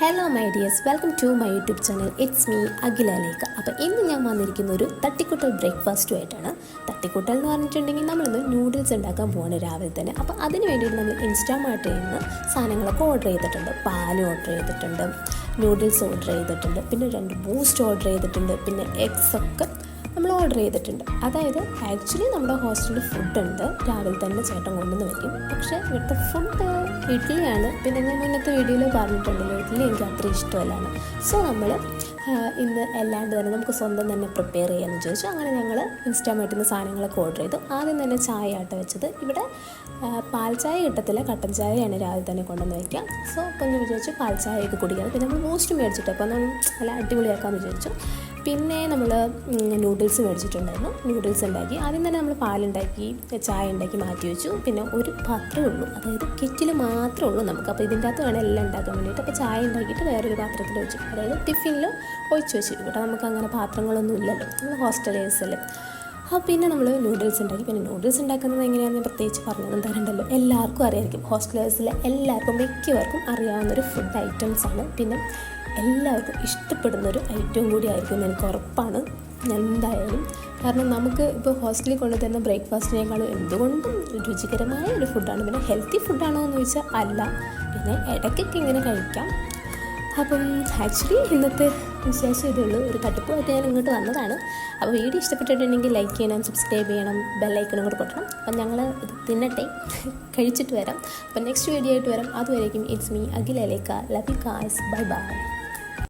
Hello my dears, welcome to my YouTube channel. It's me Akhilekha. അപ്പോൾ ഇന്ന് ഞാൻ വന്നിരിക്കുന്ന ഒരു തട്ടിക്കൂട്ടൽ ബ്രേക്ക്ഫാസ്റ്റുമായിട്ടാണ്. തട്ടിക്കൂട്ടൽ എന്ന് പറഞ്ഞിട്ടുണ്ടെങ്കിൽ നമ്മളിന്ന് നൂഡിൽസ് ഉണ്ടാക്കാൻ പോവാണ് രാവിലെ തന്നെ. അപ്പോൾ അതിന് വേണ്ടിയിട്ട് നമ്മൾ ഇൻസ്റ്റാമാർട്ടിൽ നിന്ന് സാധനങ്ങളൊക്കെ ഓർഡർ ചെയ്തിട്ടുണ്ട്. പാൽ ഓർഡർ ചെയ്തിട്ടുണ്ട്, നൂഡിൽസ് ഓർഡർ ചെയ്തിട്ടുണ്ട്, പിന്നെ 2 ബൂസ്റ്റ് ഓർഡർ ചെയ്തിട്ടുണ്ട്, പിന്നെ എഗ്സൊക്കെ നമ്മൾ ഓർഡർ ചെയ്തിട്ടുണ്ട്. അതായത് ആക്ച്വലി നമ്മുടെ ഹോസ്റ്റലിൽ ഫുഡുണ്ട്, രാവിലെ തന്നെ ചേട്ടൻ കൊണ്ടുവന്ന് വയ്ക്കും. പക്ഷേ ഇവിടുത്തെ ഫുഡ് ഇഡ്ഡലിയാണ്. പിന്നെ ഞാൻ മുന്നത്തെ വീഡിയോയിൽ പറഞ്ഞിട്ടുണ്ടല്ലോ, ഇഡ്ഡലി എനിക്ക് അത്ര ഇഷ്ടമല്ലാണ്. സോ നമ്മൾ ഇന്ന് അല്ലാണ്ട് തന്നെ നമുക്ക് സ്വന്തം തന്നെ പ്രിപ്പയർ ചെയ്യാമെന്ന് ചോദിച്ചു. അങ്ങനെ ഞങ്ങൾ ഇൻസ്റ്റാമാർട്ടിൽ നിന്ന് സാധനങ്ങളൊക്കെ ഓർഡർ ചെയ്തു. ആദ്യം തന്നെ ചായ ആട്ട വെച്ചത്. ഇവിടെ പാൽ ചായ കിട്ടത്തില്ല, കട്ടൻ ചായയാണ് രാവിലെ തന്നെ കൊണ്ടുവന്ന് വയ്ക്കാം. സോ അപ്പോൾ ഞാൻ വിചാരിച്ചു പാൽ ചായയൊക്കെ കുടിക്കാം. പിന്നെ നമ്മൾ ബൂസ്റ്റ് മേടിച്ചിട്ട് അപ്പോൾ നമ്മൾ നല്ല അടിപൊളിയാക്കാമെന്ന് വിചാരിച്ചു. പിന്നെ നമ്മൾ നൂഡിൽസ് മേടിച്ചിട്ടുണ്ടായിരുന്നു. നൂഡിൽസ് ഉണ്ടാക്കി. ആദ്യം തന്നെ നമ്മൾ പാലുണ്ടാക്കി, ചായ ഉണ്ടാക്കി മാറ്റി വെച്ചു. പിന്നെ ഒരു പാത്രമേ ഉള്ളൂ, അതായത് കിറ്റിൽ മാത്രമേ ഉള്ളൂ നമുക്ക്. അപ്പോൾ ഇതിൻ്റെ അകത്ത് വേണം എല്ലാം ഉണ്ടാക്കാൻ വേണ്ടിയിട്ട്. അപ്പോൾ ചായ ഉണ്ടാക്കിയിട്ട് വേറൊരു പാത്രത്തിൽ വെച്ചു, അതായത് ടിഫിനിൽ ഒഴിച്ച് വെച്ചു. ഇവിടെ നമുക്ക് അങ്ങനെ പാത്രങ്ങളൊന്നും ഇല്ലല്ലോ, നമ്മൾ ഹോസ്റ്റലേഴ്സിൽ. അപ്പോൾ പിന്നെ നമ്മൾ നൂഡിൽസ് ഉണ്ടാക്കി. പിന്നെ നൂഡിൽസ് ഉണ്ടാക്കുന്നത് എങ്ങനെയാണെന്ന് പ്രത്യേകിച്ച് പറഞ്ഞൊന്നും തരണ്ടല്ലോ, എല്ലാവർക്കും അറിയായിരിക്കും. ഹോസ്റ്റലേഴ്സിലെ എല്ലാവർക്കും മിക്കവർക്കും അറിയാവുന്നൊരു ഫുഡ് ഐറ്റംസാണ്. പിന്നെ എല്ലാവർക്കും ഇഷ്ടപ്പെടുന്നൊരു ഐറ്റവും കൂടി ആയിരിക്കും എന്ന് എനിക്ക് ഉറപ്പാണ് എന്തായാലും. കാരണം നമുക്ക് ഇപ്പോൾ ഹോസ്റ്റലിൽ കൊണ്ടുതരുന്ന ബ്രേക്ക്ഫാസ്റ്റിനേക്കാളും എന്തുകൊണ്ടും രുചികരമായ ഒരു ഫുഡാണ്. പിന്നെ ഹെൽത്തി ഫുഡാണോ എന്ന് ചോദിച്ചാൽ അല്ല, പിന്നെ ഇടയ്ക്കൊക്കെ ഇങ്ങനെ കഴിക്കാം. അപ്പം ആക്ച്വലി ഇന്നത്തെ വിശേഷം ഇതേ ഉള്ളൂ. ഒരു തട്ടിപ്പുമായിട്ട് ഞാൻ ഇങ്ങോട്ട് വന്നതാണ്. അപ്പോൾ വീഡിയോ ഇഷ്ടപ്പെട്ടിട്ടുണ്ടെങ്കിൽ ലൈക്ക് ചെയ്യണം, സബ്സ്ക്രൈബ് ചെയ്യണം, ബെല്ലൈക്കണും കൂടെ കൊട്ടണം. അപ്പം ഞങ്ങൾ ഇത് തിന്നട്ടെ, കഴിച്ചിട്ട് വരാം. അപ്പം നെക്സ്റ്റ് വീഡിയോ ആയിട്ട് വരാം. അതുവരേക്കും it's me Akhilekha. Love you guys, bye by.